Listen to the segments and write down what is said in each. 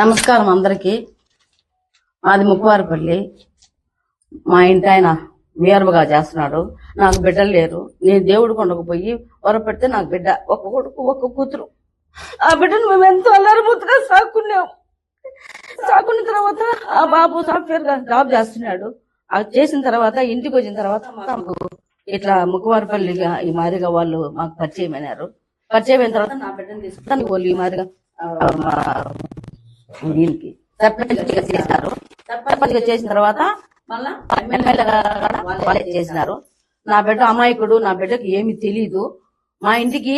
నమస్కారం అందరికి. మాది ముక్కువారిపల్లి. మా ఇంటి ఆయన వీరబగా చేస్తున్నాడు. నాకు బిడ్డలు లేరు. నేను దేవుడు కొండకు పోయి వరపెడితే నాకు బిడ్డ ఒక కొడుకు ఒక కూతురు. ఆ బిడ్డను మేము ఎంతో అల్లరిముద్దుగా సాక్కున్నాం. సాకున్న తర్వాత ఆ బాబు సాఫ్ట్వేర్ గా జాబ్ చేస్తున్నాడు. అది చేసిన తర్వాత ఇంటికి వచ్చిన తర్వాత మాకు ఇట్లా ముక్కువారిపల్లిగా ఈ మాదిరిగా వాళ్ళు మాకు పరిచయం అయినారు. పరిచయం అయిన తర్వాత నా బిడ్డను తీసుకుంటాను వాళ్ళు ఈ మాదిరిగా దీనికి సర్పంచ్ చేసినారు. సర్పంచ్ చేసిన తర్వాత మళ్ళా ఎమ్మెల్యేగా వాళ్ళే చేసినారు. నా బిడ్డ అమాయకుడు, నా బిడ్డకి ఏమి తెలీదు. మా ఇంటికి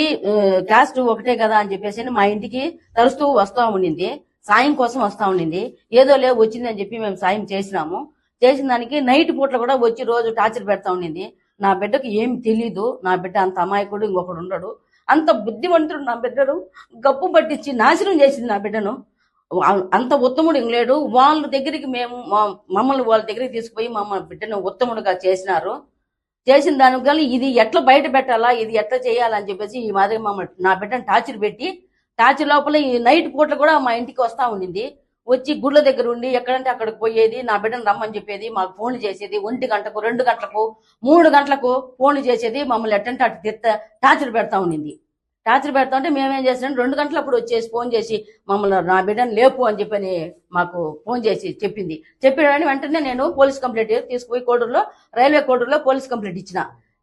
క్యాస్ట్ ఒకటే కదా అని చెప్పేసి మా ఇంటికి తరుస్తూ వస్తా ఉండింది. సాయం కోసం వస్తా ఉండింది. ఏదో లేవు వచ్చింది అని చెప్పి మేము సాయం చేసినాము. చేసిన దానికి నైట్ పూట్ల కూడా వచ్చి రోజు టార్చర్ పెడతా ఉండింది. నా బిడ్డకి ఏమి తెలీదు. నా బిడ్డ అంత అమాయకుడు ఇంకొకడు ఉండడు. అంత బుద్ధివంతుడు నా బిడ్డను గప్పు పట్టించి నాశనం చేసింది నా బిడ్డను. అంత ఉత్తముడు లేడు. వాళ్ళ దగ్గరికి మేము మమ్మల్ని వాళ్ళ దగ్గరికి తీసుకుపోయి మమ్మల్ని బిడ్డను ఉత్తముడుగా చేసినారు. చేసిన దానికి కానీ ఇది ఎట్లా బయట పెట్టాలా, ఇది ఎట్లా చేయాలని చెప్పేసి ఈ మాదిరి మమ్మల్ని నా బిడ్డను టార్చర్ పెట్టి టార్చర్ లోపల ఈ నైట్ పూట్ల కూడా మా ఇంటికి వస్తా ఉండింది. వచ్చి గుళ్ళ దగ్గర ఉండి ఎక్కడంటే అక్కడికి పోయేది. నా బిడ్డను రమ్మని చెప్పేది. మాకు ఫోన్లు చేసేది. 1 గంటకు 2 గంటలకు 3 గంటలకు ఫోన్లు చేసేది. మమ్మల్ని ఎట్టంటే అటు టార్చర్ పెడతా ఉండింది. టార్చర్ పెడతా ఉంటే మేమేం చేస్తాం, 2 గంటలప్పుడు వచ్చేసి ఫోన్ చేసి మమ్మల్ని నా బిడ్డను లేపు అని చెప్పని మాకు ఫోన్ చేసి చెప్పింది. చెప్పినని వెంటనే నేను పోలీస్ కంప్లైంట్ తీసుకుపోయి కోడూరులో రైల్వే కోడూరులో పోలీస్ కంప్లైంట్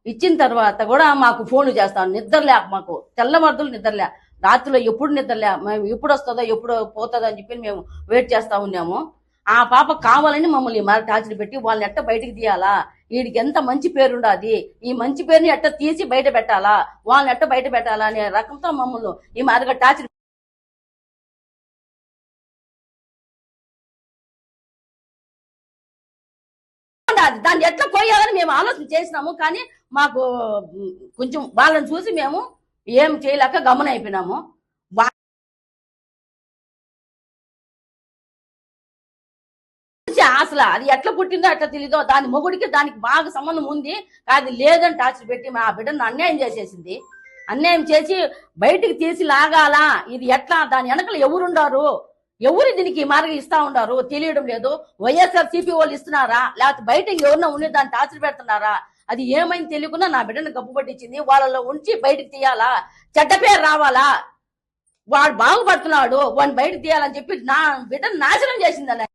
ఇచ్చిన తర్వాత కూడా మాకు ఫోన్లు చేస్తాను. నిద్రలే మాకు తెల్లవారులు నిద్రలే. రాత్రిలో ఎప్పుడు నిద్రలే. మేము ఎప్పుడు వస్తుందో ఎప్పుడు పోతుందో అని చెప్పి మేము వెయిట్ చేస్తా ఉన్నాము. ఆ పాప కావాలని మమ్మల్ని మరి టార్చర్ పెట్టి వాళ్ళని ఎట్ట బయటికి తీయాలా, వీడికి ఎంత మంచి పేరు ఉండాది, ఈ మంచి పేరుని ఎట్ట తీసి బయట పెట్టాలా, వాళ్ళని ఎట్ట బయట పెట్టాలా అనే రకంతో మమ్మల్ని ఈ మాదిరిగా టార్చర్ దాన్ని ఎట్లా పోయాలని మేము ఆలోచన చేసినాము. కానీ మాకు కొంచెం వాళ్ళని చూసి మేము ఏం చేయలేక గమన అయిపోయినాము. అసలు అది ఎట్లా పుట్టిందో ఎట్లా తెలీదో, దాని మొగుడికి దానికి బాగా సంబంధం ఉంది. అది లేదని టార్చర్ పెట్టి మా బిడ్డను అన్యాయం చేసేసింది. అన్యాయం చేసి బయటికి తీసి లాగాలా, ఇది ఎట్లా, దాని వెనకలు ఎవరుండారు, ఎవరు దీనికి మార్గం ఇస్తా ఉండారు తెలియడం లేదు. వైఎస్ఆర్ సిపి వాళ్ళు ఇస్తున్నారా, లేకపోతే బయట ఎవరన్నా ఉండి దాన్ని టార్చర్ పెడుతున్నారా, అది ఏమైంది తెలియకుండా నా బిడ్డను గప్పు పట్టించింది. వాళ్ళలో ఉంచి బయటకు తీయాలా, చెడ్డ పేరు రావాలా, వాడు బాగుపడుతున్నాడు వాడిని బయటకు తీయాలని చెప్పి నా బిడ్డను నాశనం చేసింది.